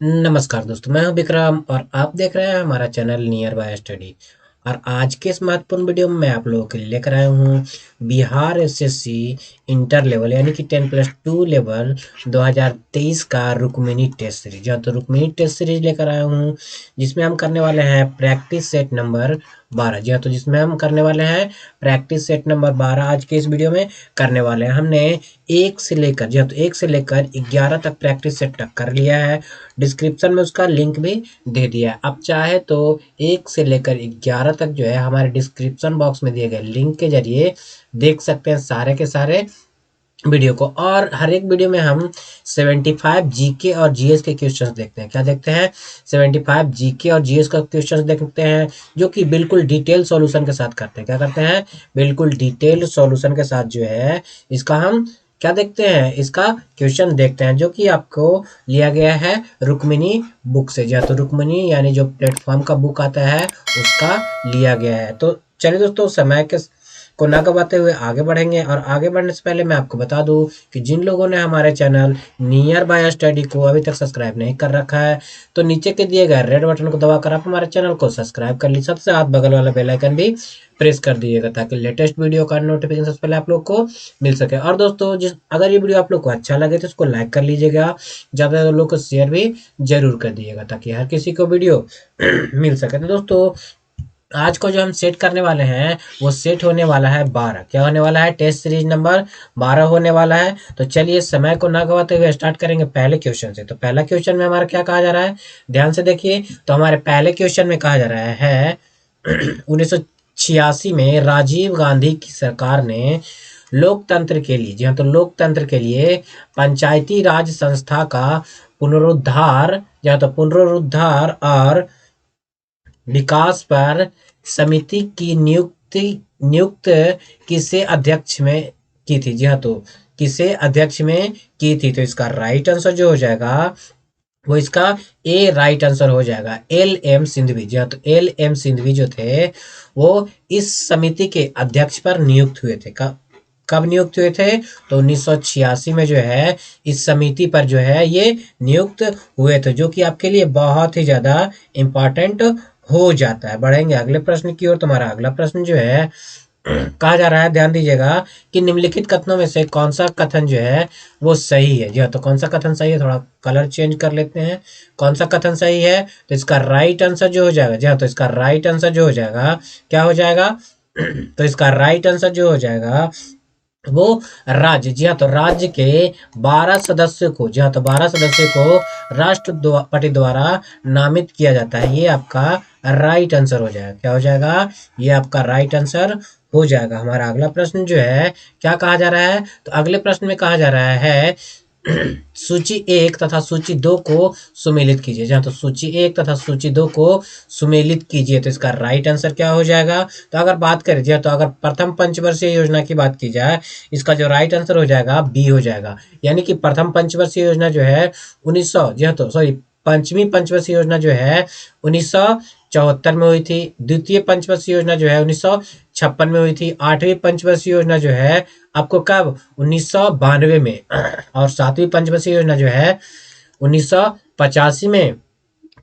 नमस्कार दोस्तों, मैं हूं विक्रम और आप देख रहे हैं हमारा चैनल नियर बाय स्टडी। और आज के इस महत्वपूर्ण वीडियो में मैं आप लोगों के लिए लेकर आया हूं बिहार एसएससी इंटर लेवल यानी कि 10+2 लेवल 2023 का रुक्मिणी टेस्ट सीरीज। तो रुक्मिणी टेस्ट सीरीज लेकर आया हूं जिसमें हम करने वाले हैं प्रैक्टिस सेट नंबर 12। तो जिसमें हम करने वाले हैं प्रैक्टिस सेट नंबर 12 आज के इस वीडियो में करने वाले हैं। हमने एक से लेकर 11 तक प्रैक्टिस सेट तक कर लिया है। डिस्क्रिप्शन में उसका लिंक भी दे दिया है। आप चाहे तो 1 से लेकर 11 तक जो है हमारे डिस्क्रिप्शन बॉक्स में दिए गए लिंक के जरिए देख सकते हैं सारे के सारे वीडियो को। और हर एक वीडियो में हम 75 जीके और जीएस के क्वेश्चंस देखते हैं। क्या देखते हैं? 75 जीके और जीएस का क्वेश्चंस देखते हैं जो कि बिल्कुल डिटेल सॉल्यूशन के साथ करते हैं। क्या करते हैं? बिल्कुल डिटेल सॉल्यूशन के साथ जो है इसका हम क्या देखते हैं, इसका क्वेश्चन देखते हैं जो कि आपको लिया गया है रुक्मिणी बुक से। तो रुक्मिणी यानी जो प्लेटफॉर्म का बुक आता है उसका लिया गया है। तो चलिए दोस्तों, समय के को ना गवाते हुए आगे बढ़ेंगे। और आगे बढ़ने से पहले मैं आपको बता दूं कि जिन लोगों ने हमारे चैनल नियर बाय स्टडी को अभी तक सब्सक्राइब नहीं कर रखा है तो नीचे के दिए गए रेड बटन को दबाकर आप हमारे चैनल को सब्सक्राइब कर लीजिए। सबसे साथ बगल वाला बेल आइकन भी प्रेस कर दीजिएगा ताकि लेटेस्ट वीडियो का नोटिफिकेशन सबसे पहले आप लोग को मिल सके। और दोस्तों, जिस अगर ये वीडियो आप लोग को अच्छा लगे तो इसको लाइक कर लीजिएगा, ज़्यादा से ज़्यादा लोग को शेयर भी जरूर कर दीजिएगा ताकि हर किसी को वीडियो मिल सके। तो दोस्तों, आज को जो हम सेट करने वाले हैं वो सेट होने वाला है 12। क्या होने वाला है? टेस्ट सीरीज नंबर 12 होने वाला है। तो चलिए समय को ना गवाते हुए स्टार्ट करेंगे पहले क्वेश्चन से। तो पहला क्वेश्चन में हमारा क्या कहा जा रहा है, ध्यान से देखिए। तो हमारे पहले क्वेश्चन में कहा जा रहा है 1986 में राजीव गांधी की सरकार ने लोकतंत्र के लिए, जी हाँ, तो लोकतंत्र के लिए पंचायती राज संस्था का पुनरुद्धार, तो पुनरुद्धार और विकास पर समिति की नियुक्त किसे अध्यक्ष में की थी? जी हाँ, तो किसे अध्यक्ष में की थी? तो इसका राइट आंसर जो हो जाएगा वो इसका ए राइट आंसर हो जाएगा, एल एम सिंधवी। जी हाँ, तो एल एम सिंधवी जो थे वो इस समिति के अध्यक्ष पर नियुक्त हुए थे। कब कब नियुक्त हुए थे? तो 1986 में जो है इस समिति पर जो है ये नियुक्त हुए थे, जो कि आपके लिए बहुत ही ज्यादा इम्पोर्टेंट हो जाता है। बढ़ेंगे अगले प्रश्न की ओर। तुम्हारा अगला प्रश्न जो है कहा जा रहा है, ध्यान दीजिएगा, कि निम्नलिखित कथनों में से कौन सा कथन जो है वो सही है? जी हाँ, तो कौन सा कथन सही है? थोड़ा कलर चेंज कर लेते हैं। कौन सा कथन सही है? तो इसका राइट आंसर जो हो जाएगा, जी हाँ, तो इसका राइट आंसर जो हो जाएगा क्या हो जाएगा? तो इसका राइट आंसर जो हो जाएगा वो राज्य, जी हाँ, तो राज्य के 12 सदस्यों को, जी हाँ, तो 12 सदस्यों को राष्ट्रपति द्वारा नामित किया जाता है। ये आपका राइट आंसर हो जाएगा। क्या हो जाएगा? ये आपका राइट आंसर हो जाएगा। हमारा अगला प्रश्न जो है क्या कहा जा रहा है? तो अगले प्रश्न में कहा जा रहा है सूची 1 तथा सूची 2 को सुमेलित कीजिए। जहाँ तो सूची 1 तथा सूची 2 को सुमेलित कीजिए। तो इसका राइट आंसर क्या हो जाएगा? तो अगर बात करें, जी हाँ, तो अगर प्रथम पंचवर्षीय योजना की बात की जाए, इसका जो राइट आंसर हो जाएगा बी हो जाएगा। यानी कि प्रथम पंचवर्षीय योजना जो है 1900, जी हाँ, तो सॉरी, पंचमी पंचवर्षीय योजना जो है 1974 में हुई थी। द्वितीय पंचवर्षीय योजना जो है 1956 में हुई थी। आठवीं पंचवर्षीय योजना जो है आपको कब? 1992 में। और सातवीं पंचवर्षीय योजना जो है 1985 में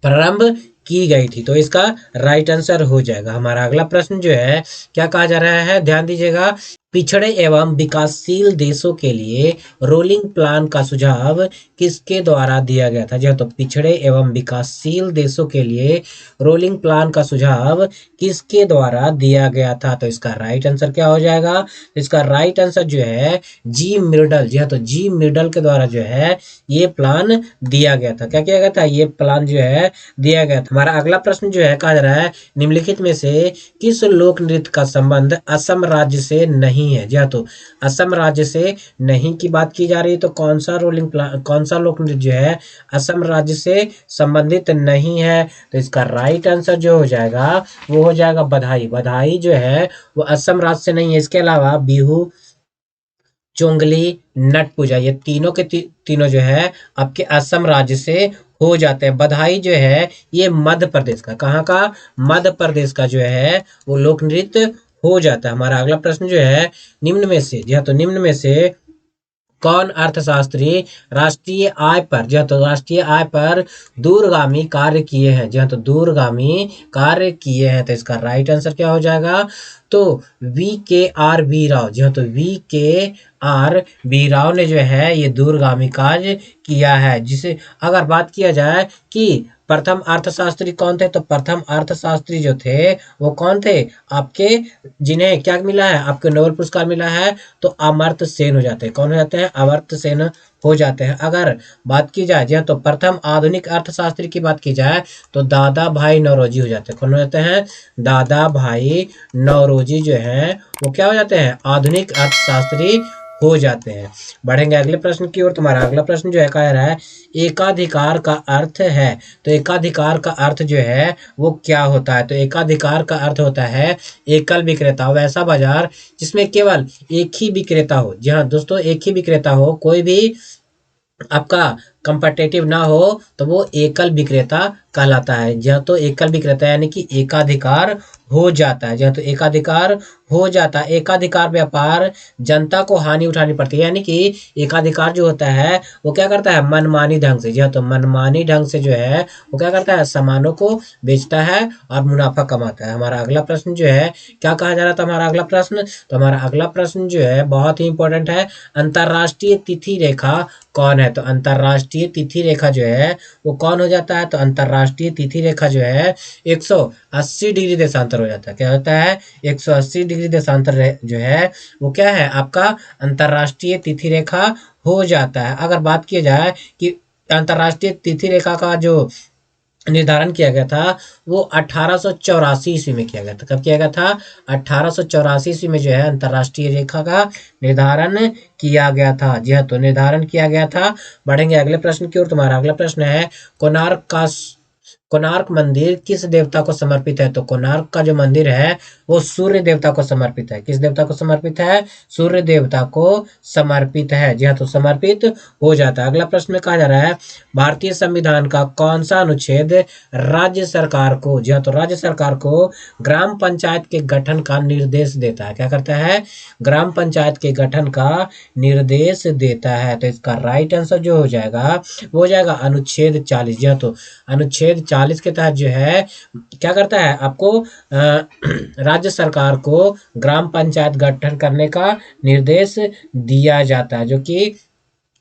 प्रारंभ की गई थी। तो इसका राइट आंसर हो जाएगा। हमारा अगला प्रश्न जो है क्या कहा जा रहा है, ध्यान दीजिएगा, पिछड़े एवं विकासशील देशों के लिए रोलिंग प्लान का सुझाव किसके द्वारा दिया गया था? जी हाँ, तो पिछड़े एवं विकासशील देशों के लिए रोलिंग प्लान का सुझाव किसके द्वारा दिया गया था? तो इसका राइट आंसर क्या हो जाएगा? तो इसका राइट आंसर जो है जी मिडल, जी हाँ, तो जी मिडल के द्वारा जो है ये प्लान दिया गया था। क्या किया गया था? ये प्लान जो है दिया गया था। हमारा अगला प्रश्न जो है कहा जा रहा है निम्नलिखित में से किस लोक नृत्य का संबंध असम राज्य से नहीं है? जी हाँ, तो असम राज्य से नहीं की बात की जा रही है। तो कौन सा रोलिंग प्लान, कौन सा लोक नृत्य जो है असम राज्य से संबंधित नहीं है? तो इसका राइट आंसर जो हो जाएगा वो हो जाएगा बधाई। बधाई जो है वो असम राज्य से नहीं है। इसके अलावा बिहू, चोंगली, नट पूजा, ये तीनों के तीनों जो है आपके असम राज्य से हो जाते हैं। बधाई जो है ये मध्य प्रदेश का, कहाँ का? मध्य प्रदेश का जो है वो लोक नृत्य हो जाता है। हमारा अगला प्रश्न जो है निम्न में से, जी हाँ, तो निम्न में से कौन अर्थशास्त्री राष्ट्रीय आय पर, जो तो राष्ट्रीय आय पर दूरगामी कार्य किए हैं, जो तो दूरगामी कार्य किए हैं, तो इसका राइट आंसर क्या हो जाएगा? तो VKR बी राव, जो तो VKR बी राव ने जो है ये दूरगामी कार्य किया है। जिसे अगर बात किया जाए कि प्रथम अर्थशास्त्री कौन थे, तो प्रथम अर्थशास्त्री जो थे वो कौन थे आपके, जिन्हें क्या मिला है, आपको नोबेल पुरस्कार मिला है, तो अमर्त्य सेन हो जाते हैं। कौन हो जाते हैं? अमर्त्य सेन हो जाते हैं। अगर बात की जाए जी हाँ, तो प्रथम आधुनिक अर्थशास्त्री की बात की जाए तो दादा भाई नौरोजी हो जाते हैं। कौन हो जाते हैं? दादा भाई नौरोजी जो है वो क्या हो जाते हैं? आधुनिक अर्थशास्त्री हो जाते हैं। बढ़ेंगे अगले प्रश्न की ओर। तुम्हारा अगला प्रश्न जो है कह रहा है एकाधिकार का अर्थ है, तो एकाधिकार का अर्थ जो है वो क्या होता है? तो एकाधिकार का अर्थ होता है एकल विक्रेता, वैसा बाजार जिसमें केवल एक ही विक्रेता हो। जी हाँ दोस्तों, एक ही विक्रेता हो, कोई भी आपका कंपटेटिव ना हो, तो वो एकल विक्रेता कहलाता है। जहाँ तो एकल विक्रेता यानी कि एकाधिकार हो जाता है। जहाँ तो एकाधिकार हो जाता है। एकाधिकार व्यापार जनता को हानि उठानी पड़ती है, यानी कि एकाधिकार जो होता है वो क्या करता है? मनमानी ढंग से, जहाँ तो मनमानी ढंग से जो है वो क्या करता है? सामानों को बेचता है और मुनाफा कमाता है। हमारा अगला प्रश्न जो है क्या कहा जा रहा था? हमारा अगला प्रश्न, तो हमारा अगला प्रश्न जो है बहुत ही इंपॉर्टेंट है। अंतरराष्ट्रीय तिथि रेखा कौन है? तो अंतरराष्ट्रीय तिथि रेखा जो है वो कौन हो जाता है? तो अंतरराष्ट्रीय तिथि रेखा जो है 180 डिग्री देशांतर हो जाता है। क्या होता है? 180 डिग्री देशांतर जो है वो क्या है आपका? अंतरराष्ट्रीय तिथि रेखा हो जाता है। अगर बात की जाए कि अंतरराष्ट्रीय तिथि रेखा का जो निर्धारण किया गया था वो 1884 ईस्वी में किया गया था। कब किया गया था? 1884 ईस्वी में जो है अंतरराष्ट्रीय रेखा का निर्धारण किया गया था। जी हाँ, तो निर्धारण किया गया था। बढ़ेंगे अगले प्रश्न की ओर। तुम्हारा अगला प्रश्न है कोणार्क मंदिर किस देवता को समर्पित है? तो कोणार्क का जो मंदिर है वो सूर्य देवता को समर्पित है। किस देवता को समर्पित है? सूर्य देवता को समर्पित है। जी हाँ, तो समर्पित हो जाता है। अगला प्रश्न में कहा जा रहा है भारतीय संविधान का कौन सा अनुच्छेद राज्य सरकार को, जी हाँ, तो राज्य सरकार को ग्राम पंचायत के गठन का निर्देश देता है? क्या करता है? ग्राम पंचायत के गठन का निर्देश देता है। तो इसका राइट आंसर जो हो जाएगा वो हो जाएगा अनुच्छेद 40। जी हाँ, तो अनुच्छेद 40 के तहत जो है क्या करता है आपको राज्य सरकार को ग्राम पंचायत गठन करने का निर्देश दिया जाता है, जो कि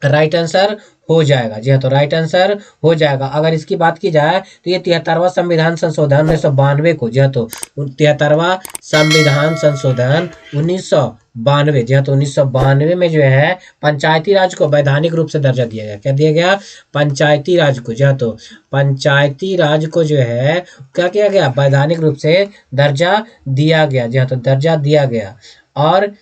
राइट आंसर हो जाएगा। जी हाँ, तो राइट आंसर हो जाएगा। अगर इसकी बात की जाए तो ये 73वां संविधान संशोधन 1992 को, जी हाँ, तो 73वां संविधान संशोधन 1992, जी हाँ, तो 1992 में जो है पंचायती राज को वैधानिक रूप से दर्जा दिया गया। क्या दिया गया? पंचायती राज को, जी हाँ, तो पंचायती राज को जो है क्या किया गया? वैधानिक रूप से दर्जा दिया गया। जी हाँ, तो दर्जा दिया गया। और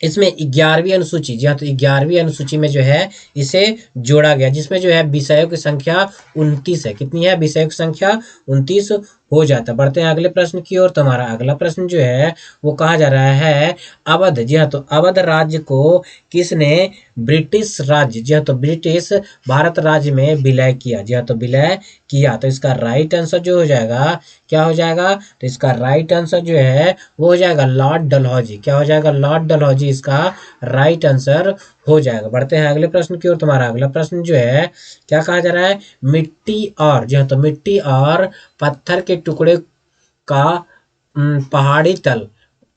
इसमें 11वीं अनुसूची, जी हाँ, तो 11वीं अनुसूची में जो है इसे जोड़ा गया, जिसमें जो है विषयों की संख्या 29 है। कितनी है? विषयों की संख्या 29 हो जाता है। बढ़ते हैं अगले प्रश्न की ओर। तो हमारा अगला प्रश्न जो है वो कहा जा रहा है अवध, जी हाँ, तो अवध राज्य को किसने ब्रिटिश राज्य, जी हाँ, तो ब्रिटिश भारत राज्य में विलय किया? जी हाँ, तो विलय किया। तो इसका राइट आंसर जो हो जाएगा क्या हो जाएगा? तो इसका राइट आंसर जो है वो हो जाएगा लॉर्ड डलहौजी। क्या हो जाएगा? लॉर्ड डलहौजी इसका राइट आंसर हो जाएगा। बढ़ते हैं अगले प्रश्न की ओर। तुम्हारा अगला प्रश्न जो है क्या कहा जा रहा है? मिट्टी और, जी हाँ, तो मिट्टी और पत्थर के टुकड़े का पहाड़ी तल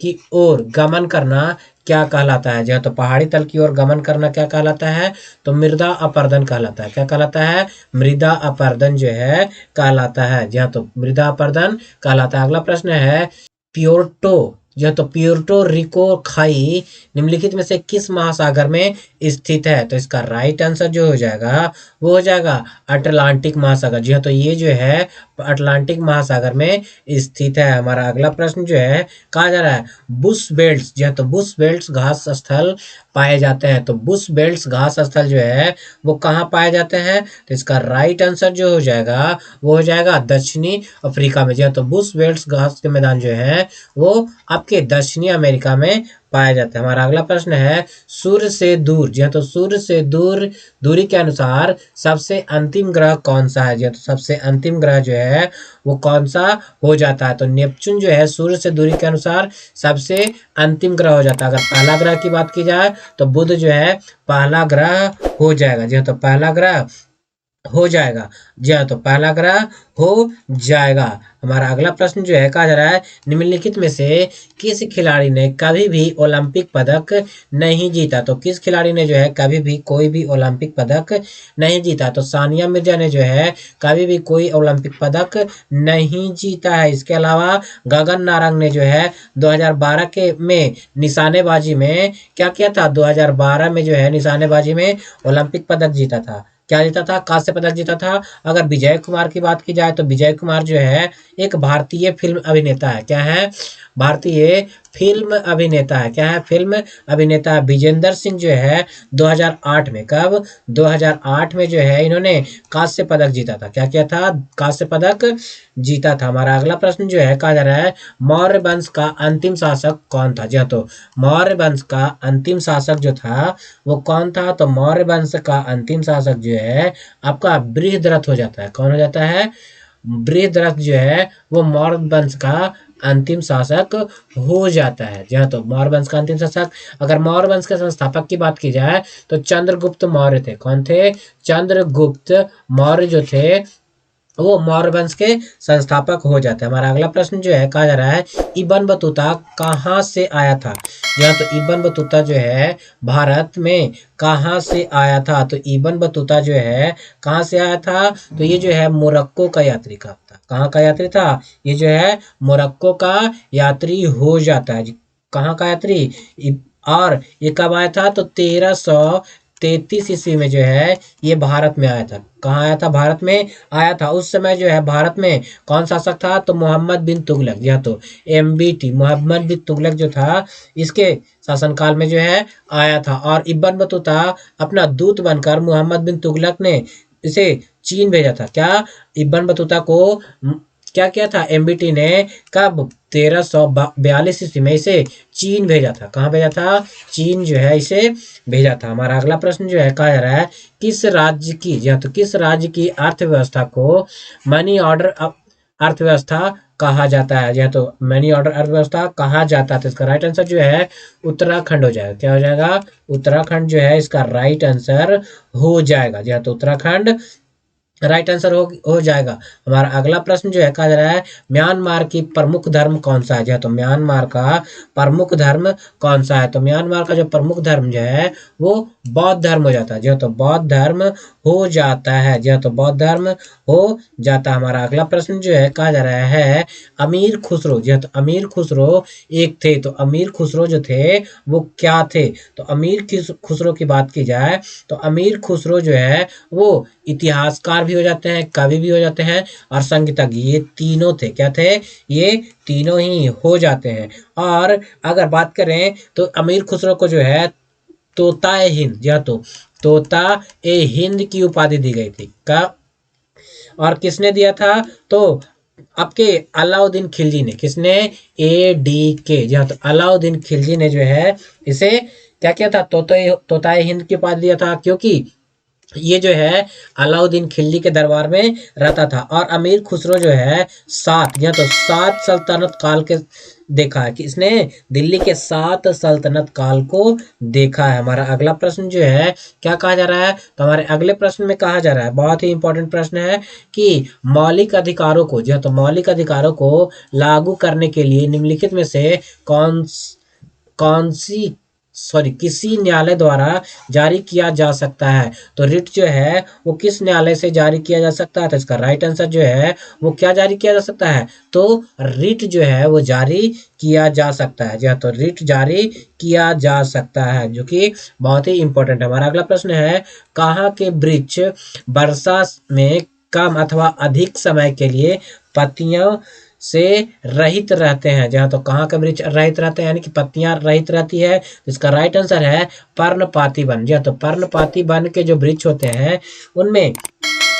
की ओर गमन करना क्या कहलाता है? जी हाँ, तो पहाड़ी तल की ओर गमन करना क्या कहलाता है? तो मृदा अपरदन कहलाता है। क्या कहलाता है? मृदा अपरदन जो है कहलाता है। जी हाँ, तो मृदा अपरदन कहलाता है। अगला प्रश्न है प्योर्टो, यह तो प्यूर्टो रिको खाई निम्नलिखित में से किस महासागर में स्थित है? तो इसका राइट आंसर जो हो जाएगा वो हो जाएगा अटलांटिक महासागर। जी हाँ, तो ये जो है अटलांटिक महासागर में स्थित है। हमारा अगला प्रश्न जो है कहा जा रहा है बुश बेल्ट्स, जी हाँ, तो बुश बेल्ट्स घास स्थल पाए जाते हैं। तो बुश बेल्ट्स घास स्थल जो है वो कहाँ पाए जाते हैं? तो इसका राइट आंसर जो हो जाएगा वो हो जाएगा दक्षिणी अफ्रीका में। जी हाँ, तो बुश बेल्ट्स घास के मैदान जो है वो आपके आपके दक्षिणी अमेरिका में पाया जाता है। हमारा अगला प्रश्न है सूर्य से दूर, जी हाँ, तो सूर्य से दूर दूरी के अनुसार सबसे अंतिम ग्रह कौन सा है? जी हाँ, तो सबसे अंतिम ग्रह जो है वो कौन सा हो जाता है? तो नेपच्यून जो है सूर्य से दूरी के अनुसार सबसे अंतिम ग्रह हो जाता है। अगर पहला ग्रह की बात की जाए तो बुध जो है पहला ग्रह हो जाएगा। जी हाँ, तो पहला ग्रह हो जाएगा। जी हाँ, तो पहला ग्रह हो जाएगा। हमारा अगला प्रश्न जो है कहा जा रहा है निम्नलिखित में से किस खिलाड़ी ने कभी भी ओलंपिक पदक नहीं जीता? तो किस खिलाड़ी ने जो है कभी भी कोई भी ओलंपिक पदक नहीं जीता? तो सानिया मिर्जा ने जो है कभी भी कोई ओलंपिक पदक नहीं जीता है। इसके अलावा गगन नारंग ने जो है 2012 के में निशानेबाजी में क्या किया था? 2012 में जो है निशानेबाजी में ओलंपिक पदक जीता था। क्या जीता था? कांस्य पदक जीता था। अगर विजय कुमार की बात की जाए तो विजय कुमार जो है एक भारतीय फिल्म अभिनेता है। क्या है? भारतीय फिल्म अभिनेता है। क्या है? फिल्म अभिनेता है। विजेंदर सिंह जो है 2008 में, कब? 2008 में जो है इन्होंने कांस्य पदक जीता था। क्या किया था? कांस्य पदक जीता था। हमारा अगला प्रश्न जो है कहा जा रहा है मौर्य वंश का अंतिम शासक कौन था? जी हाँ, तो मौर्य वंश का अंतिम शासक जो था वो कौन था? तो मौर्य वंश का अंतिम शासक जो है आपका बृहद्रथ हो जाता है। कौन हो जाता है? बृहद्रथ जो है वो मौर्य वंश का अंतिम शासक हो जाता है। जी हाँ, तो मौर्य वंश का अंतिम शासक। अगर मौर्य वंश के संस्थापक की बात की जाए तो चंद्रगुप्त मौर्य थे। कौन थे? चंद्रगुप्त मौर्य जो थे वो मौर्य वंश के संस्थापक हो जाते हैं। हमारा अगला प्रश्न जो है कहा जा रहा है इब्न बतूता कहाँ से आया था? यहाँ तो इब्न बतूता जो है भारत में कहाँ से आया था? तो इब्न बतूता जो है कहाँ से आया था? तो ये जो है मोरक्को का यात्री था। कहाँ का यात्री था? ये जो है मोरक्को का यात्री हो जाता है। कहाँ का यात्री? और ये कब आया था? तो 1333 ईस्वी में जो है ये भारत में आया था। कहाँ आया था? भारत में आया था। उस समय जो है भारत में कौन शासक था? तो मोहम्मद बिन तुगलक। जी हाँ, तो MBT मोहम्मद बिन तुगलक जो था इसके शासनकाल में जो है आया था। और इब्न बतूता अपना दूत बनकर मोहम्मद बिन तुगलक ने इसे चीन भेजा था। क्या? इब्न बतूता को क्या किया था MBT ने? कब? 1342 ईस्वी में इसे चीन भेजा था। कहाँ भेजा था? चीन जो है इसे भेजा था। हमारा अगला प्रश्न जो है कहा जा रहा है किस राज्य की, या तो किस राज्य की अर्थव्यवस्था को मनी ऑर्डर अर्थव्यवस्था कहा जाता है? या तो मनी ऑर्डर अर्थव्यवस्था कहा जाता है। तो इसका राइट आंसर जो है उत्तराखंड हो जाएगा। क्या हो जाएगा? उत्तराखंड जो है इसका राइट आंसर हो जाएगा। जी हाँ, तो उत्तराखंड राइट आंसर हो जाएगा। हमारा अगला प्रश्न जो है कहा जा रहा है म्यांमार की प्रमुख धर्म कौन सा है? जो है तो म्यांमार का प्रमुख धर्म कौन सा है? तो म्यांमार का जो प्रमुख धर्म जो है वो बौद्ध धर्म हो जाता है। जो तो बौद्ध धर्म हो जाता है। जो तो बौद्ध धर्म हो जाता है। हमारा अगला प्रश्न जो है कहा जा रहा है अमीर खुसरो। जो तो अमीर खुसरो एक थे। तो अमीर खुसरो जो थे वो क्या थे? तो अमीर खुसरो की बात की जाए तो अमीर खुसरो जो है वो इतिहासकार भी हो जाते हैं, कवि भी हो जाते हैं और संगीतज्ञ। ये तीनों थे। क्या थे? ये तीनों ही हो जाते हैं। और अगर बात करें तो अमीर खुसरो को जो है तोता ए हिंद, या तो तोता ए हिंद की उपाधि दी गई थी। का और किसने दिया था? तो आपके अलाउद्दीन खिलजी ने। किसने? ADK। जी हाँ, तो अलाउद्दीन खिलजी ने जो है इसे क्या किया था? तोताए हिंद की उपाधि दिया था, क्योंकि ये जो है अलाउद्दीन खिलजी के दरबार में रहता था। और अमीर खुसरो जो है सात, या तो सात सल्तनत काल के देखा है। किसने? दिल्ली के सात सल्तनत काल को देखा है। हमारा अगला प्रश्न जो है क्या कहा जा रहा है? तो हमारे अगले प्रश्न में कहा जा रहा है बहुत ही इंपॉर्टेंट प्रश्न है कि मौलिक अधिकारों को, जो तो मौलिक अधिकारों को लागू करने के लिए निम्नलिखित में से कौन सी किसी न्यायालय द्वारा जारी किया जा सकता है? तो रिट जो है वो किस न्यायालय से जारी किया जा सकता है? तो इसका राइट आंसर जो है वो क्या जारी किया जा सकता है? तो रिट जो है वो जारी किया जा सकता है। जी हाँ, तो रिट जारी किया जा सकता है, जो कि बहुत ही इंपॉर्टेंट है। हमारा अगला प्रश्न है कहाँ के वृक्ष वर्षा में कम अथवा अधिक समय के लिए पत्तियों से रहित रहते हैं? जहाँ तो कहाँ का वृक्ष रहित रहते हैं, यानी कि पत्तियां रहित रहती है। तो इसका राइट आंसर है पर्णपाती वन। जी हाँ, तो पर्णपाती वन के जो वृक्ष होते हैं उनमें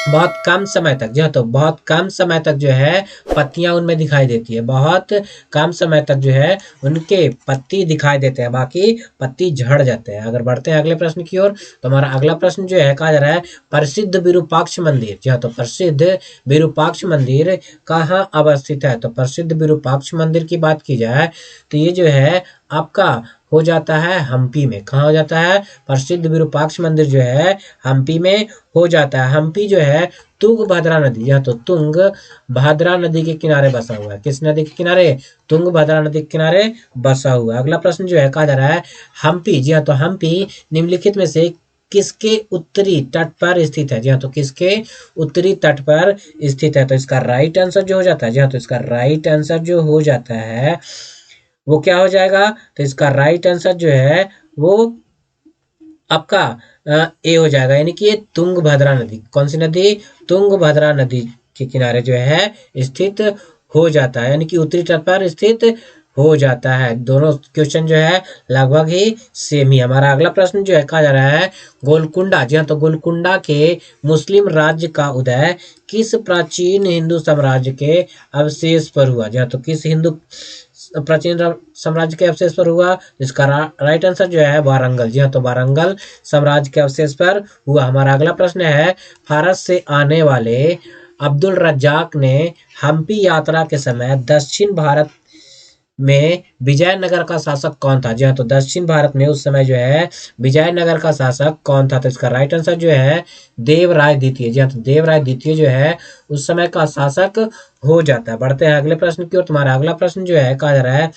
बहुत कम समय तक जो है तो बहुत कम समय तक जो है पत्तियां उनमें दिखाई देती है, बहुत कम समय तक जो है उनके पत्ती दिखाई देते हैं, बाकी पत्ती झड़ जाते हैं। अगर बढ़ते हैं अगले प्रश्न की ओर, तो हमारा अगला प्रश्न जो है कहा जा रहा है प्रसिद्ध विरूपाक्ष मंदिर। जी हाँ, तो प्रसिद्ध विरूपाक्ष मंदिर कहाँ अवस्थित है? तो प्रसिद्ध विरूपाक्ष मंदिर की बात की जाए तो ये जो है आपका हो जाता है हम्पी में। कहाँ हो जाता है? प्रसिद्ध विरूपाक्ष मंदिर जो है हम्पी में हो जाता है। हम्पी जो है तुंगभद्रा नदी, या तो तुंगभद्रा नदी के किनारे बसा हुआ है। किस नदी के किनारे? तुंगभद्रा नदी के किनारे बसा हुआ है। अगला प्रश्न जो है कहा जा रहा है हम्पी, जी हाँ, तो हम्पी निम्नलिखित में से किसके उत्तरी तट पर स्थित है? जी हाँ, तो किसके उत्तरी तट पर स्थित है? तो इसका राइट आंसर जो हो जाता है, जी हाँ, तो इसका राइट आंसर जो हो जाता है वो क्या हो जाएगा? तो इसका राइट आंसर जो है वो आपका ए हो जाएगा, यानी कि ये तुंगभद्रा नदी, कौन सी नदी? तुंगभद्रा नदी के किनारे जो है स्थित हो जाता है, यानी कि उत्तरी तट पर स्थित हो जाता है। दोनों क्वेश्चन जो है लगभग ही सेम ही। हमारा अगला प्रश्न जो है कहा जा रहा है गोलकुंडा, जी हाँ, तो गोलकुंडा के मुस्लिम राज्य का उदय किस प्राचीन हिंदू साम्राज्य के अवशेष पर हुआ? जी हाँ, तो किस हिंदू प्राचीन साम्राज्य के अवशेष पर हुआ? इसका राइट आंसर जो है वारंगल, जी हाँ, तो वारंगल साम्राज्य के अवशेष पर हुआ। हमारा अगला प्रश्न है भारत से आने वाले अब्दुल रज्जाक ने हम्पी यात्रा के समय दक्षिण भारत में विजयनगर का शासक कौन था? जी हाँ, तो दक्षिण भारत में उस समय जो है विजयनगर का शासक कौन था? तो इसका राइट आंसर जो है देवराय द्वितीय, जी हाँ, तो देवराय द्वितीय जो है उस समय का शासक हो जाता है। बढ़ते हैं अगले प्रश्न की ओर। तुम्हारा अगला प्रश्न जो है कहा जा रहा है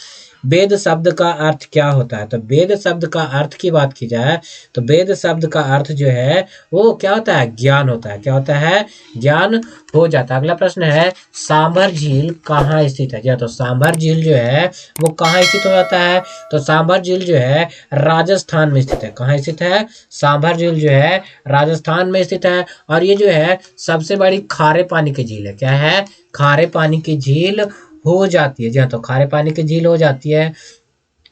वेद शब्द का अर्थ क्या होता है? तो वेद शब्द का अर्थ की बात की जाए तो वेद शब्द का अर्थ जो है वो क्या होता है? ज्ञान होता है। क्या होता है? ज्ञान हो जाता है। अगला प्रश्न है सांभर झील कहाँ स्थित है? जी हाँ, तो सांभर झील जो है वो कहाँ स्थित हो जाता है? तो सांभर झील जो है राजस्थान में स्थित है। कहाँ स्थित है? सांभर झील जो है राजस्थान में स्थित है। और ये जो है सबसे बड़ी खारे पानी की झील है। क्या है? खारे पानी की झील हो जाती है। जी हाँ, तो खारे पानी की झील हो जाती है।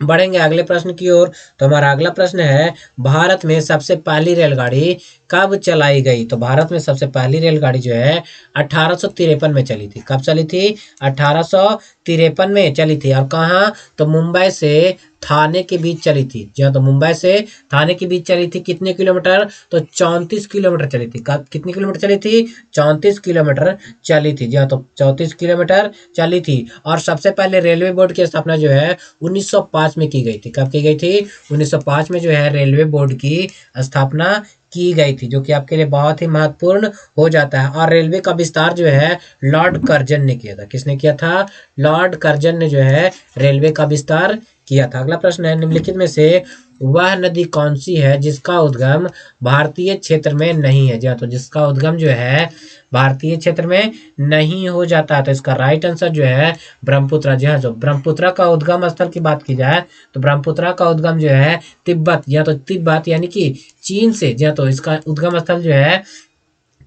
बढ़ेंगे अगले प्रश्न की ओर। तो हमारा अगला प्रश्न है भारत में सबसे पहली रेलगाड़ी कब चलाई गई? तो भारत में सबसे पहली रेलगाड़ी जो है 1853 में चली थी। कब चली थी? 1853 में चली थी। और कहाँ? तो मुंबई से थाने के बीच चली थी। जी हाँ, तो मुंबई से थाने के बीच चली थी। कितने किलोमीटर? तो 34 किलोमीटर चली थी। कब कितनी किलोमीटर चली थी? 34 किलोमीटर चली थी। जी हाँ, तो 34 किलोमीटर चली थी। और सबसे पहले रेलवे बोर्ड की स्थापना जो है 1905 में की गई थी। कब की गई थी? 1905 में जो है रेलवे बोर्ड की स्थापना की गई थी, जो कि आपके लिए बहुत ही महत्वपूर्ण हो जाता है। और रेलवे का विस्तार जो है लॉर्ड कर्जन ने किया था। किसने किया था? लॉर्ड कर्जन ने जो है रेलवे का विस्तार किया था। अगला प्रश्न है निम्नलिखित में से वह नदी कौन सी है जिसका उद्गम भारतीय क्षेत्र में नहीं है? जी हाँ, तो जिसका उद्गम जो है भारतीय क्षेत्र में नहीं हो जाता। तो इसका राइट आंसर जो है ब्रह्मपुत्र। जी हाँ, जो ब्रह्मपुत्र का उद्गम स्थल की बात की जाए तो ब्रह्मपुत्र का उद्गम जो है तिब्बत, या तो तिब्बत यानी कि चीन से, जी हाँ, तो इसका उद्गम स्थल जो है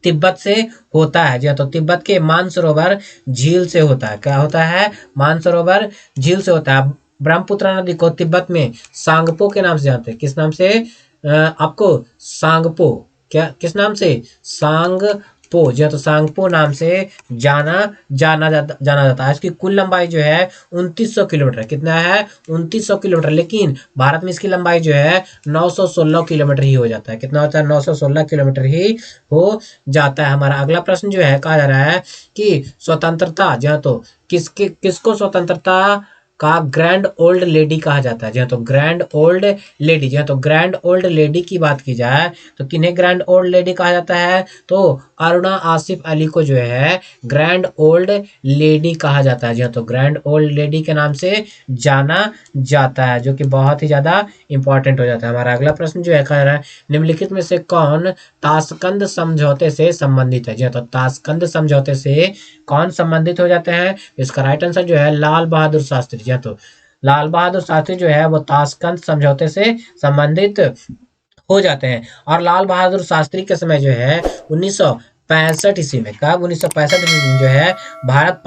तिब्बत से होता है। जी हाँ, तो तिब्बत के मानसरोवर झील से होता है। क्या होता है? मानसरोवर झील से होता है। ब्रह्मपुत्र नदी को तिब्बत में सांगपो के नाम से जानते हैं। किस नाम से? आपको सांगपो, क्या किस नाम से? सांगपो, जी हाँ, तो सांगपो नाम से जाना जाना जाता है। इसकी कुल लंबाई जो है 2900 किलोमीटर। कितना है? 2900 किलोमीटर। लेकिन भारत में इसकी लंबाई जो है 916 किलोमीटर ही हो जाता है। कितना होता है? 916 किलोमीटर ही हो जाता है। हमारा अगला प्रश्न जो है कहा जा रहा है कि स्वतंत्रता, जी हाँ, तो किसको स्वतंत्रता का ग्रैंड ओल्ड लेडी कहा जाता है? जी हाँ, तो ग्रैंड ओल्ड लेडी, जी हाँ, तो ग्रैंड ओल्ड लेडी की बात की जाए तो किन्हें ग्रैंड ओल्ड लेडी कहा जाता है? तो अरुणा आसिफ अली को जो है ग्रैंड ओल्ड लेडी कहा जाता है। जी हाँ, तो ग्रैंड ओल्ड लेडी के नाम से जाना जाता है, जो कि बहुत ही ज्यादा इंपॉर्टेंट हो जाता है। हमारा अगला प्रश्न जो है कह रहा है निम्नलिखित में से कौन ताशकंद समझौते से संबंधित है? जी हाँ, तो ताशकंद समझौते से कौन संबंधित हो जाते हैं? इसका राइट आंसर जो है लाल बहादुर शास्त्री। जी हाँ, तो लाल बहादुर शास्त्री जो है वो ताशकंद समझौते से संबंधित हो जाते हैं। और लाल बहादुर शास्त्री के समय जो है 1965 ईस्वी में, कब? 1965 ईस्वी में जो है भारत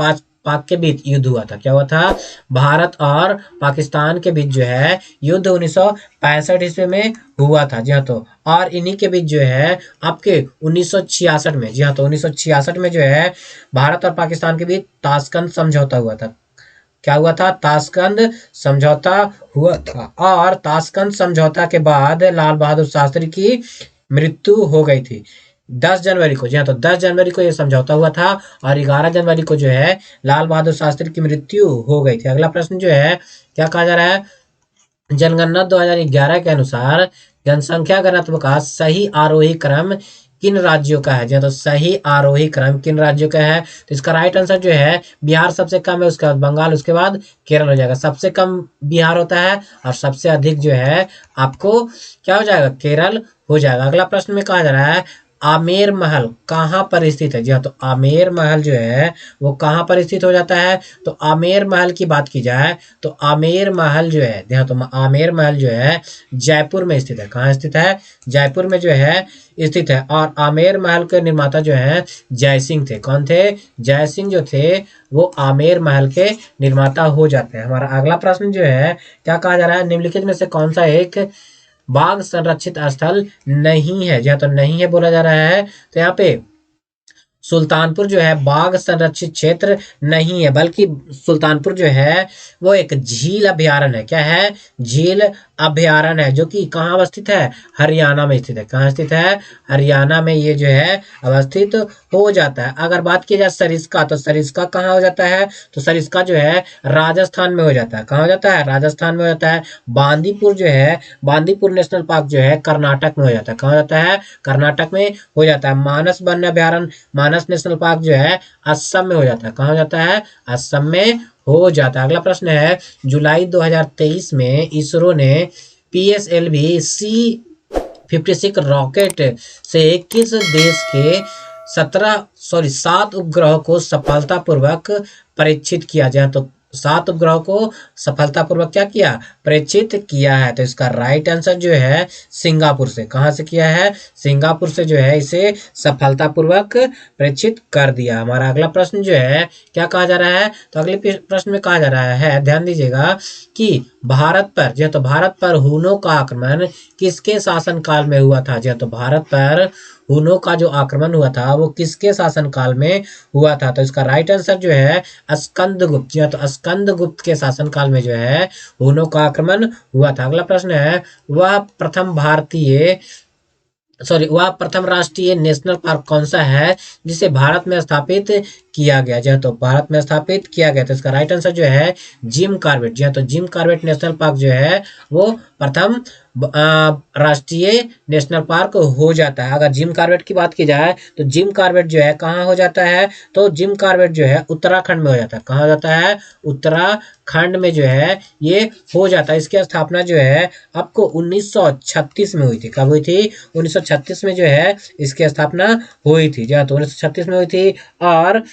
पाक के बीच युद्ध हुआ था। क्या हुआ था? भारत और पाकिस्तान के बीच जो है युद्ध 1965 ईस्वी में हुआ था। जी हाँ, तो और इन्हीं के बीच जो है आपके 1966 में, जी हाँ, तो 1966 में जो है भारत और पाकिस्तान के बीच ताशकंद समझौता हुआ था। क्या हुआ था? ताशकंद समझौता हुआ था। और ताशकंद समझौता के बाद लाल बहादुर शास्त्री की मृत्यु हो गई थी 10 जनवरी को। जी हाँ, तो 10 जनवरी को यह समझौता हुआ था और 11 जनवरी को जो है लाल बहादुर शास्त्री की मृत्यु हो गई थी। अगला प्रश्न जो है क्या कहा जा रहा है? जनगणना 2011 के अनुसार जनसंख्या घनत्व का सही आरोही क्रम किन राज्यों का है? जी हाँ, तो सही आरोही क्रम किन राज्यों का है? तो इसका राइट आंसर जो है बिहार सबसे कम है, उसके बाद बंगाल, उसके बाद केरल हो जाएगा। सबसे कम बिहार होता है और सबसे अधिक जो है आपको क्या हो जाएगा? केरल हो जाएगा। अगला प्रश्न में कहा जा रहा है आमेर महल कहाँ पर स्थित है? जी हाँ, तो आमेर महल जो है वो कहाँ पर स्थित हो जाता है? तो आमेर महल की बात की जाए तो आमेर महल जो है, ध्यान, तो आमेर महल जो है जयपुर में स्थित है। कहाँ स्थित है? जयपुर में जो है स्थित है। और आमेर महल के निर्माता जो है जय सिंह थे। कौन थे? जय सिंह जो थे वो आमेर महल के निर्माता हो जाते हैं। हमारा अगला प्रश्न जो है क्या कहा जा रहा है? निम्नलिखित में से कौन सा एक बाघ संरक्षित स्थल नहीं है? जी हाँ, तो नहीं है बोला जा रहा है। तो यहाँ पे सुल्तानपुर जो है बाघ संरक्षित क्षेत्र नहीं है, बल्कि सुल्तानपुर जो है वो एक झील अभयारण्य है। क्या है? झील अभयारण्य है, जो कि कहाँ अवस्थित है? हरियाणा में स्थित है। कहाँ स्थित है? हरियाणा में ये जो है अवस्थित हो जाता है। अगर बात की जाए सरिस्का, तो सरिस्का कहाँ हो जाता है? तो सरिस्का जो है राजस्थान में हो जाता है। कहाँ हो जाता है? राजस्थान में हो जाता है। बांदीपुर जो है, बांदीपुर नेशनल पार्क जो है कर्नाटक में हो जाता है। कहाँ हो जाता है? कर्नाटक में हो जाता है। मानस वन्य अभयारण्य, मानस नेशनल पार्क जो है असम में हो जाता है। कहाँ हो जाता है? असम में हो जाता है। अगला प्रश्न है जुलाई 2023 में इसरो ने PSLV C56 रॉकेट से किस देश के 7 उपग्रहों को सफलतापूर्वक परीक्षित किया जाए? तो 7 उपग्रहों को सफलतापूर्वक क्या किया? परीक्षित किया है। तो इसका राइट आंसर जो है सिंगापुर से। कहाँ से किया है? सिंगापुर से जो है इसे सफलतापूर्वक परीक्षित कर दिया। हमारा अगला प्रश्न जो है क्या कहा जा रहा है? तो अगले प्रश्न में कहा जा रहा है, ध्यान दीजिएगा, कि भारत पर, जी तो भारत पर हुनों का आक्रमण किसके शासनकाल में हुआ था? जी तो भारत पर हुनों का जो आक्रमण हुआ था वो किसके शासनकाल में हुआ था? तो इसका राइट आंसर जो है स्कंदगुप्त। जी तो स्कंदगुप्त के शासनकाल में जो है हुनों का आक्रमण हुआ था। अगला प्रश्न है वह प्रथम राष्ट्रीय नेशनल पार्क कौन सा है जिसे भारत में स्थापित किया गया? जी तो भारत में स्थापित किया गया। तो इसका राइट आंसर जो है जिम कॉर्बेट। जी तो जिम कॉर्बेट नेशनल पार्क जो है वो प्रथम राष्ट्रीय नेशनल पार्क हो जाता है। अगर जिम कॉर्बेट की बात की जाए तो जिम कॉर्बेट जो है कहाँ हो जाता है? तो जिम कॉर्बेट जो है उत्तराखंड में हो जाता है। कहाँ हो जाता है? उत्तराखंड में जो है ये हो जाता है। इसकी स्थापना जो है आपको 1936 में हुई थी। कब हुई थी? 1936 में जो है इसकी स्थापना हुई थी। जी तो 1936 में हुई थी। और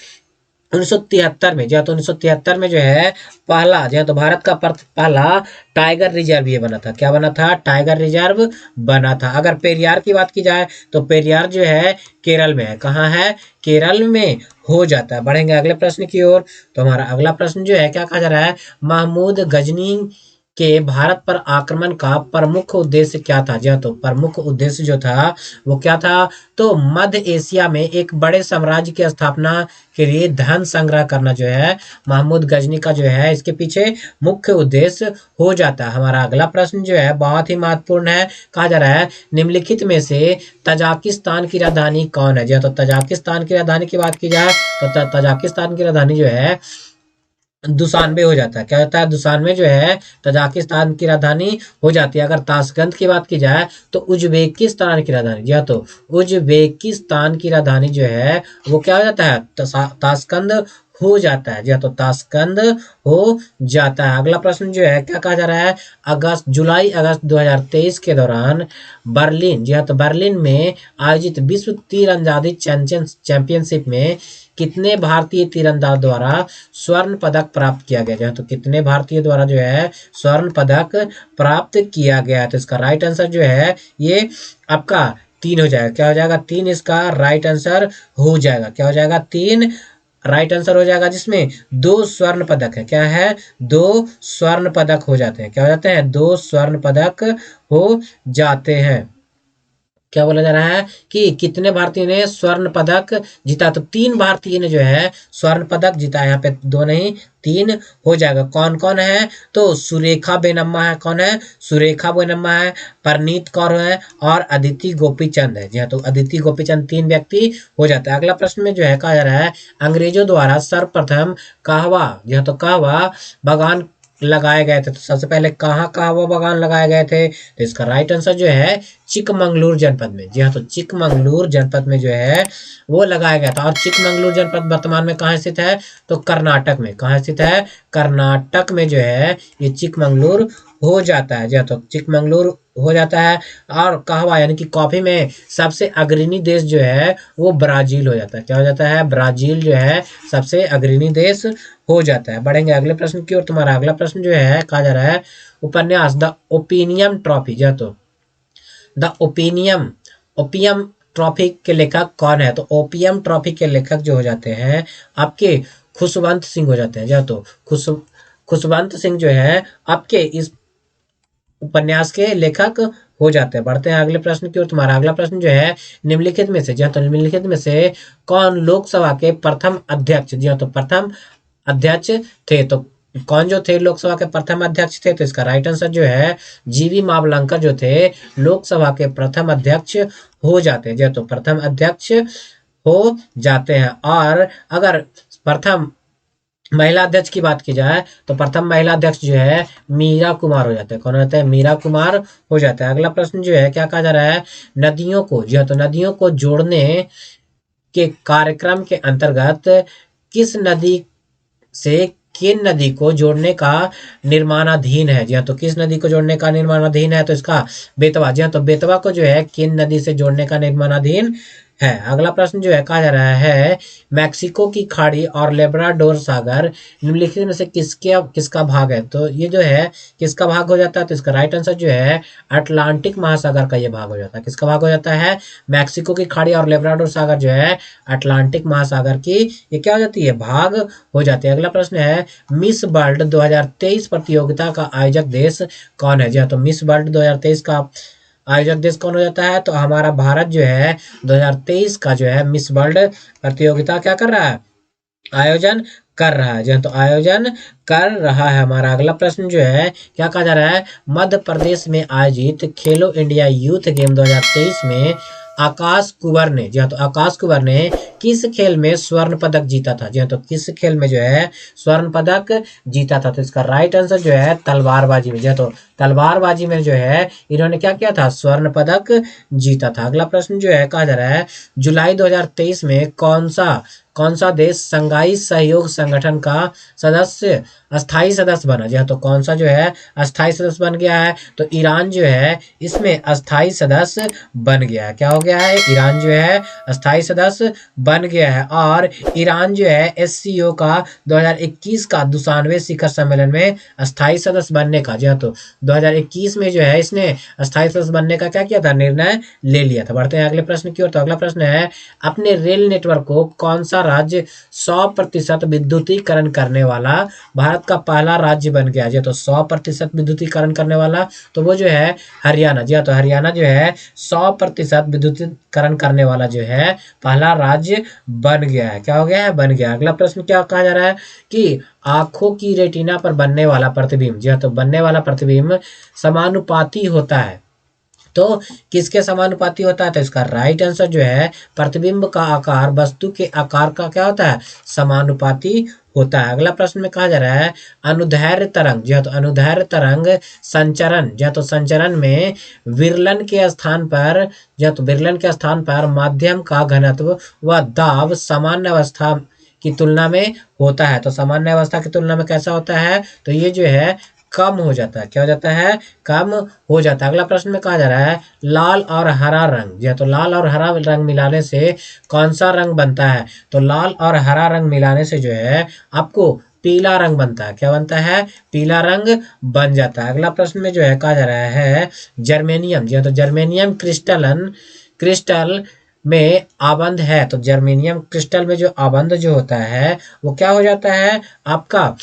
1973 में, जी तो 1973 में जो है पहला, जी तो भारत का पहला टाइगर रिजर्व ये बना था। क्या बना था? टाइगर रिजर्व बना था। अगर पेरियार की बात की जाए तो पेरियार जो है केरल में है। कहाँ है? केरल में हो जाता है। बढ़ेंगे अगले प्रश्न की ओर। तो हमारा अगला प्रश्न जो है क्या कहा जा रहा है? महमूद गजनी के भारत पर आक्रमण का प्रमुख उद्देश्य क्या था? जी तो प्रमुख उद्देश्य जो था वो क्या था? तो मध्य एशिया में एक बड़े साम्राज्य की स्थापना के लिए धन संग्रह करना जो है महमूद गजनी का जो है इसके पीछे मुख्य उद्देश्य हो जाता है। हमारा अगला प्रश्न जो है बहुत ही महत्वपूर्ण है। कहा जा रहा है निम्नलिखित में से तजाकिस्तान की राजधानी कौन है? जी तो तजाकिस्तान की राजधानी की बात की जाए तो तजाकिस्तान की राजधानी जो है दुशानबे हो जाता है। क्या होता है? दुशानबे जो है तजाकिस्तान की राजधानी हो जाती है। अगर ताशकंद की बात की जाए तो उज्बेकिस्तान की राजधानी, जी तो उज्बेकिस्तान की राजधानी जो है वो क्या हो जाता है? ताशकंद हो जाता है। जी तो ताशकंद हो जाता है। अगला प्रश्न जो है क्या कहा जा रहा है? जुलाई अगस्त 2023 के दौरान बर्लिन, जी तो बर्लिन में आयोजित विश्व तीरंदाजी चैंपियनशिप में कितने भारतीय तीरंदाज द्वारा स्वर्ण पदक प्राप्त किया गया? है तो कितने भारतीय द्वारा जो है स्वर्ण पदक प्राप्त किया गया? तो इसका राइट आंसर जो है ये आपका 3 हो जाएगा। क्या हो जाएगा? 3 इसका राइट आंसर हो जाएगा। क्या हो जाएगा? 3 राइट आंसर हो जाएगा, जिसमें 2 स्वर्ण पदक है। क्या है? 2 स्वर्ण पदक हो जाते हैं। क्या हो जाते हैं? 2 स्वर्ण पदक हो जाते हैं। क्या बोला जा रहा है कि कितने भारतीय ने स्वर्ण पदक जीता? तो 3 भारतीय ने जो है स्वर्ण पदक जीता है। यहाँ पे 2 नहीं 3 हो जाएगा। कौन कौन है? तो सुरेखा बेनम्मा है। कौन है? सुरेखा बेनम्मा है, परनीत कौर है और अदिति गोपीचंद है। जी हाँ, तो अदिति गोपीचंद 3 व्यक्ति हो जाता है। अगला प्रश्न में जो है कहा जा रहा है अंग्रेजों द्वारा सर्वप्रथम कहवा, जी हाँ, तो कहवा बागान लगाए गए थे। तो सबसे पहले कहाँ कहवा बागान लगाए गए थे? तो इसका राइट आंसर जो है चिकमंगलूर जनपद में। जी हाँ, तो चिकमंगलूर जनपद में जो है वो लगाया गया था। और चिकमंगलूर जनपद वर्तमान में कहाँ स्थित है? तो कर्नाटक में। कहाँ स्थित है? कर्नाटक में जो है ये चिकमंगलूर हो जाता है। जी हाँ, तो चिकमंगलूर हो जाता है। और कहवा यानी कि कॉफी में सबसे अग्रणी देश जो है वो ब्राजील हो जाता है। क्या हो जाता है? ब्राजील जो है सबसे अग्रणी देश हो जाता है। बढ़ेंगे अगले प्रश्न की ओर। तुम्हारा अगला प्रश्न जो है कहा जा रहा है उपन्यास द ओपिनियन ट्रॉफी, जो तो द ओपिनियम ओपियम ट्रॉफी के लेखक कौन है? तो ओपियम ट्रॉफी के लेखक जो हो जाते हैं आपके खुशवंत सिंह हो जाते हैं। जो तो खुशवंत सिंह जो है आपके इस उपन्यास के लेखक हो जाते हैं। बढ़ते हैं अगले प्रश्न की ओर। तुम्हारा अगला प्रश्न जो है निम्नलिखित में से, जी हाँ, तो निम्नलिखित में से कौन लोकसभा के प्रथम अध्यक्ष, जी हाँ, तो प्रथम अध्यक्ष थे? तो कौन जो थे लोकसभा के प्रथम अध्यक्ष थे? तो इसका राइट आंसर जो है जीवी मावलंकर जो थे लोकसभा के प्रथम अध्यक्ष हो जाते हैं। जो तो प्रथम अध्यक्ष हो जाते हैं। और अगर प्रथम महिला अध्यक्ष की बात की जाए तो प्रथम महिला अध्यक्ष जो है मीरा कुमार हो जाते हैं। कौन होता है? मीरा कुमार हो जाता है। अगला प्रश्न जो है क्या कहा जा रहा है नदियों को, जी हाँ, तो नदियों को जोड़ने के कार्यक्रम के अंतर्गत किस नदी से किन नदी को जोड़ने का निर्माणाधीन है? जी हाँ, तो किस नदी को जोड़ने का निर्माणाधीन है? तो इसका बेतवा। जी हाँ, तो बेतवा को जो है किन नदी से जोड़ने का निर्माणाधीन है? अगला प्रश्न जो है कहा जा रहा है मैक्सिको की खाड़ी और लेब्राडोर सागर निम्नलिखित में से किसका भाग है? तो ये जो है किसका भाग हो जाता है? तो इसका राइट आंसर जो है अटलांटिक महासागर का ये भाग हो जाता है। किसका भाग हो जाता है? मैक्सिको की खाड़ी और लेब्राडोर सागर जो है अटलांटिक महासागर की ये क्या हो जाती है? भाग हो जाती है। अगला प्रश्न है मिस वर्ल्ड 2023 प्रतियोगिता का आयोजक देश कौन है? जी हाँ, तो मिस वर्ल्ड 2023 का आयोजक देश कौन हो जाता है? तो हमारा भारत जो है 2023 का जो है मिस वर्ल्ड प्रतियोगिता क्या कर रहा है? आयोजन कर रहा है। जी हाँ, तो आयोजन कर रहा है। हमारा अगला प्रश्न जो है क्या कहा जा रहा है मध्य प्रदेश में आयोजित खेलो इंडिया यूथ गेम 2023 में आकाश कुंवर ने, जी हाँ, तो आकाश कुंवर ने किस खेल में स्वर्ण पदक जीता था? जी हाँ, तो किस खेल में जो है स्वर्ण पदक जीता था? तो इसका राइट आंसर जो है तलवारबाजी में। जी हाँ, तो तलवारबाजी में जो है इन्होंने क्या किया था? स्वर्ण पदक जीता था। अगला प्रश्न जो है कहा जा रहा है जुलाई 2023 में कौन सा देश संघाई सहयोग संगठन का सदस्य अस्थाई सदस्य बना? जी हाँ, तो कौन सा जो है अस्थाई सदस्य बन गया है? तो ईरान जो है इसमें अस्थाई सदस्य बन गया है। क्या हो गया है? ईरान जो है अस्थाई सदस्य बन गया है। और ईरान जो है एससीओ का 2021 का 92वें शिखर सम्मेलन में अस्थाई सदस्य बनने का, जी हाँ, तो 2021 में जो है इसने अस्थाई सदस्य बनने का क्या किया था? निर्णय ले लिया था। बढ़ते हैं अगले प्रश्न की ओर। तो अगला प्रश्न है अपने रेल नेटवर्क को कौन सा राज्य 100% विद्युतीकरण करने वाला भारत का पहला राज्य बन गया? जी तो 100% विद्युतीकरण करने वाला तो वो जो है हरियाणा। जी हाँ, तो हरियाणा जो है 100% विद्युतीकरण करने वाला जो है पहला राज्य बन गया है। क्या हो गया है? बन गया। अगला प्रश्न क्या कहा जा रहा है कि आंखों की रेटिना पर बनने वाला प्रतिबिंब, जी हाँ, तो बनने वाला प्रतिबिंब समानुपाती होता है। तो किसके समानुपाती होता है? तो इसका राइट आंसर जो है प्रतिबिंब का आकार वस्तु के आकार का क्या होता है? समानुपाती होता है। अगला प्रश्न में कहा जा रहा है अनुदैर्ध्य तरंग, जी हाँ, तो अनुदैर्ध्य तरंग संचरण, जी हाँ, तो संचरण में विरलन के स्थान पर, जी हाँ, तो विरलन के स्थान पर माध्यम का घनत्व व दाब सामान्य अवस्था की तुलना में होता है। तो सामान्य अवस्था की तुलना में कैसा होता है? तो ये जो है कम हो जाता है। क्या हो जाता है? कम हो जाता है। अगला प्रश्न में कहा जा रहा है लाल और हरा रंग, जी हाँ, तो लाल और हरा रंग मिलाने से कौन सा रंग बनता है? तो लाल और हरा रंग मिलाने से जो है आपको पीला रंग बनता है। क्या बनता है? पीला रंग बन जाता है। अगला प्रश्न में जो है कहा जा रहा है जर्मेनियम, जी हाँ, तो जर्मेनियम क्रिस्टल में आबंध है तो जर्मेनियम क्रिस्टल में जो आबंध जो होता है वो क्या हो जाता है आपका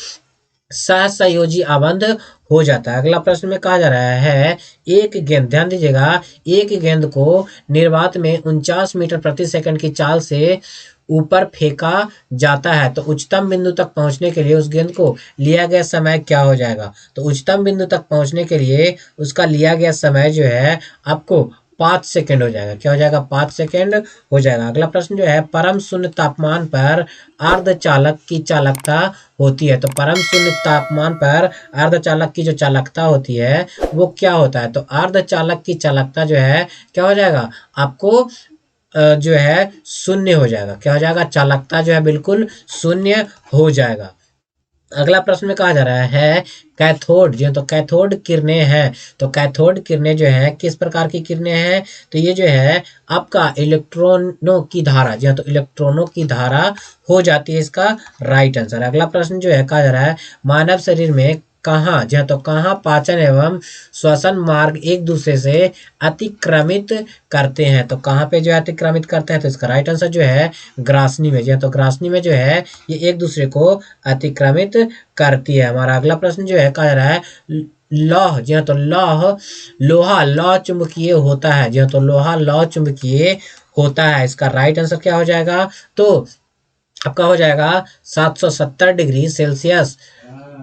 सहसंयोजी आबंध हो जाता है। अगला प्रश्न में कहा जा रहा है एक गेंद, ध्यान दीजिएगा, एक गेंद को निर्वात में 49 मीटर प्रति सेकंड की चाल से ऊपर फेंका जाता है तो उच्चतम बिंदु तक पहुंचने के लिए उस गेंद को लिया गया समय क्या हो जाएगा। तो उच्चतम बिंदु तक पहुंचने के लिए उसका लिया गया समय जो है आपको 5 सेकंड हो जाएगा। क्या हो जाएगा? 5 सेकंड हो जाएगा। अगला प्रश्न जो है परम शून्य तापमान पर अर्धचालक की चालकता होती है तो परम शून्य तापमान पर अर्धचालक की जो चालकता होती है वो क्या होता है। तो अर्धचालक की चालकता जो है क्या हो जाएगा आपको जो है शून्य हो जाएगा। क्या हो जाएगा? चालकता जो है बिल्कुल शून्य हो जाएगा। अगला प्रश्न में कहा जा रहा है कैथोड, जो तो कैथोड किरणें हैं तो कैथोड किरणें जो है किस प्रकार की किरणें हैं। तो ये जो है आपका इलेक्ट्रॉनों की धारा, जो तो इलेक्ट्रॉनों की धारा हो जाती है इसका राइट आंसर। अगला प्रश्न जो है कहा जा रहा है मानव शरीर में कहाँ, जो तो कहाँ पाचन एवं श्वसन मार्ग एक दूसरे से अतिक्रमित करते हैं। तो कहाँ पे जो है अतिक्रमित करते हैं तो इसका राइट आंसर जो है ग्रासनी में। जो है तो ग्रासनी में जो है ये एक दूसरे को अतिक्रमित करती है। हमारा अगला प्रश्न जो है कहा जा रहा है लौह, जी हाँ तो लोहा लौह चुंबकीय होता है। जी हाँ तो लोहा लौह चुंबकीय होता है। इसका राइट आंसर क्या हो जाएगा? तो आपका हो जाएगा 770 डिग्री सेल्सियस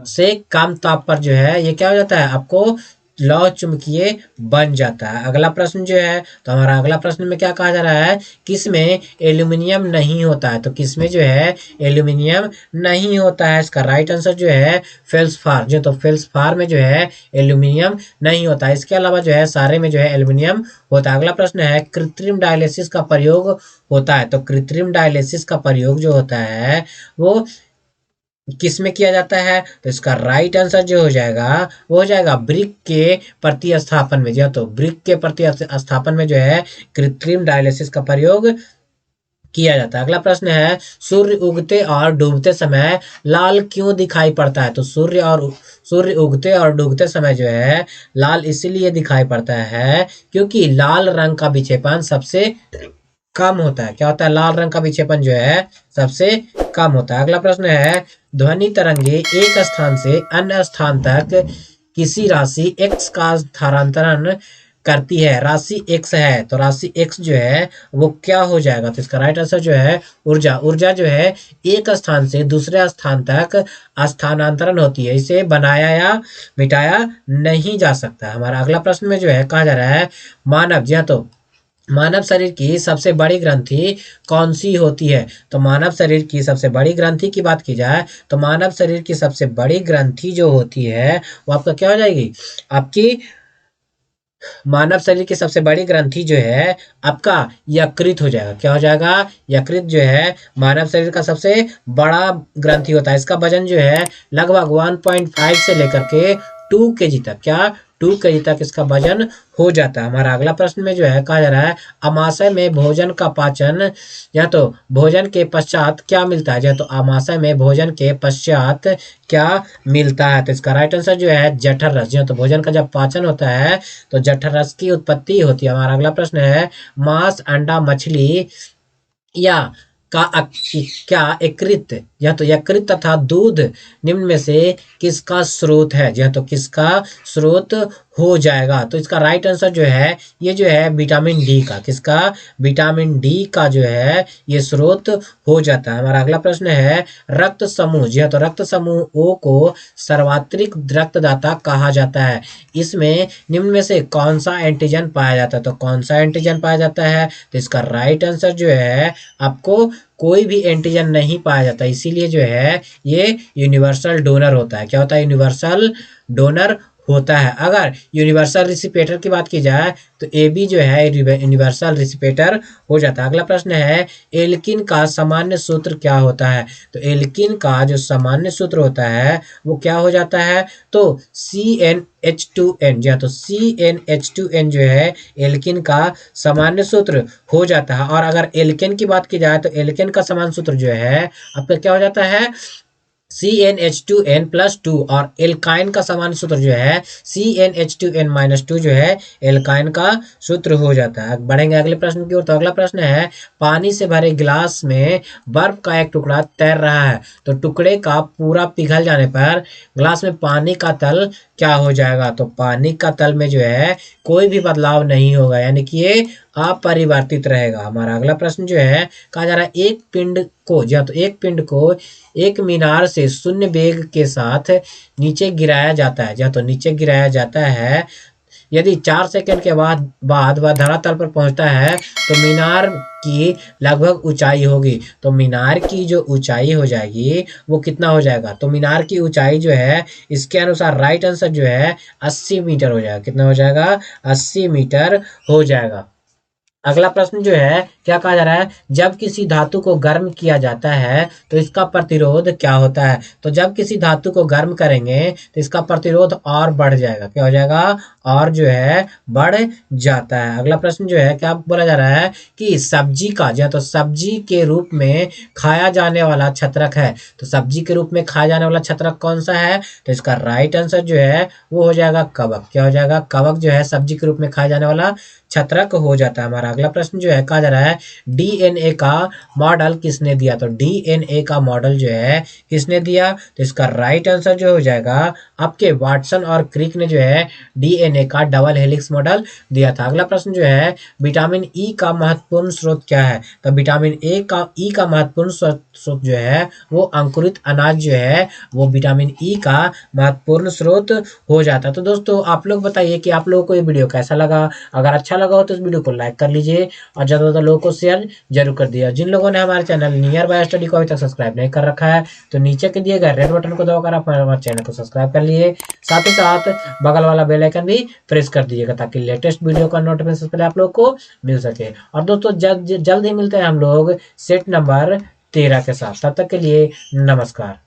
से कम ताप पर जो है ये क्या हो जाता है आपको लौह चुंबकीय बन जाता है। अगला प्रश्न जो है तो हमारा अगला प्रश्न में क्या कहा जा रहा है किसमें एल्यूमिनियम नहीं होता है। तो किसमें जो है एल्यूमिनियम नहीं होता है। इसका राइट आंसर जो है फेल्सफार, जो तो फेल्सफार में जो है एल्यूमिनियम नहीं होता है। इसके अलावा जो है सारे में जो है एल्यूमिनियम होता है। अगला प्रश्न है कृत्रिम डायलिसिस का प्रयोग होता है तो कृत्रिम डायलिसिस का प्रयोग जो होता है वो किस में किया जाता है। तो इसका राइट आंसर जो हो जाएगा वो हो जाएगा ब्रिक के प्रतिस्थापन में। जो तो ब्रिक के प्रतिस्थापन में जो है कृत्रिम डायलिसिस का प्रयोग किया जाता है। अगला प्रश्न है सूर्य उगते और डूबते समय लाल क्यों दिखाई पड़ता है। तो सूर्य उगते और डूबते समय जो है लाल इसीलिए दिखाई पड़ता है क्योंकि लाल रंग का विक्षेपण सबसे कम होता है। क्या होता है? लाल रंग का विक्षेपण जो है सबसे कम होता है। अगला प्रश्न है ध्वनि तरंगे एक स्थान से अन्य स्थान तक किसी राशि x का स्थानांतरण करती है। राशि x है तो राशि x जो है वो क्या हो जाएगा। तो इसका राइट आंसर जो है ऊर्जा। ऊर्जा जो है एक स्थान से दूसरे स्थान तक स्थानांतरण होती है, इसे बनाया या मिटाया नहीं जा सकता। हमारा अगला प्रश्न में जो है कहा जा रहा है मानव, जी हाँ तो मानव शरीर की सबसे बड़ी ग्रंथि कौन सी होती है। तो मानव शरीर की सबसे बड़ी ग्रंथि की बात की जाए तो मानव शरीर की सबसे बड़ी ग्रंथि जो होती है वो आपका क्या हो जाएगी आपकी मानव शरीर की सबसे बड़ी ग्रंथि जो है आपका यकृत हो जाएगा। क्या हो जाएगा? यकृत जो है मानव शरीर का सबसे बड़ा ग्रंथि होता है। इसका वजन जो है लगभग 1.5 से लेकर के 2 kg तक, क्या 2 kg तक इसका वजन हो जाता है। हमारा अगला प्रश्न में जो है कहा जा रहा है अमाशय में भोजन का पाचन या तो भोजन के पश्चात क्या मिलता है। या तो अमाशय में भोजन के पश्चात क्या मिलता है। तो इसका राइट आंसर जो है जठर रस। जो तो भोजन का जब पाचन होता है तो जठर रस की उत्पत्ति होती है। हमारा अगला प्रश्न है मांस अंडा मछली या क्या यकृत या तो यकृत तथा दूध निम्न में से किसका स्रोत है। या तो किसका स्रोत हो जाएगा। तो इसका राइट आंसर जो है ये जो है विटामिन डी का, किसका विटामिन डी का जो है ये स्रोत हो जाता है। हमारा अगला प्रश्न है रक्त समूह, जी हाँ तो रक्त समूह ओ को सर्वात्रिक रक्तदाता कहा जाता है। इसमें निम्न में से कौन सा एंटीजन पाया जाता है। तो कौन सा एंटीजन पाया जाता है। तो इसका राइट आंसर जो है आपको कोई भी एंटीजन नहीं पाया जाता, इसीलिए जो है ये यूनिवर्सल डोनर होता है। क्या होता है? यूनिवर्सल डोनर होता है। अगर यूनिवर्सल रिसिपेटर की बात की जाए तो ए बी जो है यूनिवर्सल रिसिपेटर हो जाता है। अगला प्रश्न है एल्किन का सामान्य सूत्र क्या होता है। तो एल्किन का जो सामान्य सूत्र होता है वो क्या हो जाता है। तो CnH2n, जी हाँ तो CnH2n जो है एल्किन का सामान्य सूत्र हो जाता है। और अगर एल्केन की बात की जाए तो एल्केन का सामान्य सूत्र जो है आपका क्या हो जाता है CnH2n+2 और एल्काइन का सामान्य सूत्र जो है CnH2n-2 जो है एल्काइन का सूत्र हो जाता है। बढ़ेंगे अगले प्रश्न की ओर। तो अगला प्रश्न है, पानी से भरे गिलास में बर्फ का एक टुकड़ा तैर रहा है, तो टुकड़े का पूरा पिघल जाने पर गिलास में पानी का तल क्या हो जाएगा? तो पानी का तल में जो है कोई भी बदलाव नहीं होगा, यानी कि ये अपरिवर्तित रहेगा। हमारा अगला प्रश्न जो है, कहा जा रहा है एक पिंड को, या तो एक पिंड को एक मीनार से शून्य वेग के साथ नीचे गिराया जाता है, या तो नीचे गिराया जाता है, यदि 4 सेकंड के बाद वह धरातल पर पहुंचता है तो मीनार की लगभग ऊंचाई होगी। तो मीनार की जो ऊंचाई हो जाएगी वो कितना हो जाएगा? तो मीनार की ऊंचाई जो है इसके अनुसार राइट आंसर जो है 80 मीटर हो जाएगा। कितना हो जाएगा? 80 मीटर हो जाएगा। अगला प्रश्न जो है, क्या कहा जा रहा है, जब किसी धातु को गर्म किया जाता है तो इसका प्रतिरोध क्या होता है? तो जब किसी धातु को गर्म करेंगे तो इसका प्रतिरोध और बढ़ जाएगा। क्या हो जाएगा? और जो है बढ़ जाता है। अगला प्रश्न जो है, क्या बोला जा रहा है कि सब्जी का जो है, तो सब्जी के रूप में खाया जाने वाला छत्रक है, तो सब्जी के रूप में खाया जाने वाला छत्रक कौन सा है? तो इसका राइट आंसर जो है वो हो जाएगा कवक। क्या हो जाएगा? कवक जो है सब्जी के रूप में खाया जाने वाला छत्रक हो जाता है। हमारा अगला प्रश्न जो है, कहा जा रहा है डीएनए का मॉडल किसने दिया? तो डीएनए का मॉडल जो है किसने दिया? तो इसका राइट आंसर जो हो जाएगा आपके वाटसन और क्रिक ने जो है डीएनए का डबल हेलिक्स मॉडल दिया था। अगला प्रश्न जो है, विटामिन ई का महत्वपूर्ण स्रोत क्या है? तो विटामिन ई का महत्वपूर्ण स्रोत जो है वो अंकुरित अनाज जो है वो विटामिन ई का महत्वपूर्ण स्रोत हो जाता है। तो दोस्तों आप लोग बताइए कि आप लोगों को ये वीडियो कैसा लगा। अगर अच्छा लगा हो तो इस वीडियो को लाइक कर लीजिए और ज़्यादा से ज़्यादा लोगों को शेयर जरूर कर दिया। जिन लोगों ने हमारे चैनल नियर बाय स्टडी को अभी तक सब्सक्राइब नहीं कर रखा है तो नीचे के दिए गए रेड बटन को दबाकर आप हमारे चैनल को सब्सक्राइब कर लिए, साथ ही साथ बगल वाला बेल आइकन भी प्रेस कर दीजिएगा ताकि लेटेस्ट वीडियो का नोटिफिकेशन पहले आप लोग को मिल सके। और दोस्तों जल्द ही मिलते हैं हम लोग सेट नंबर 13 के साथ। तब तक के लिए नमस्कार।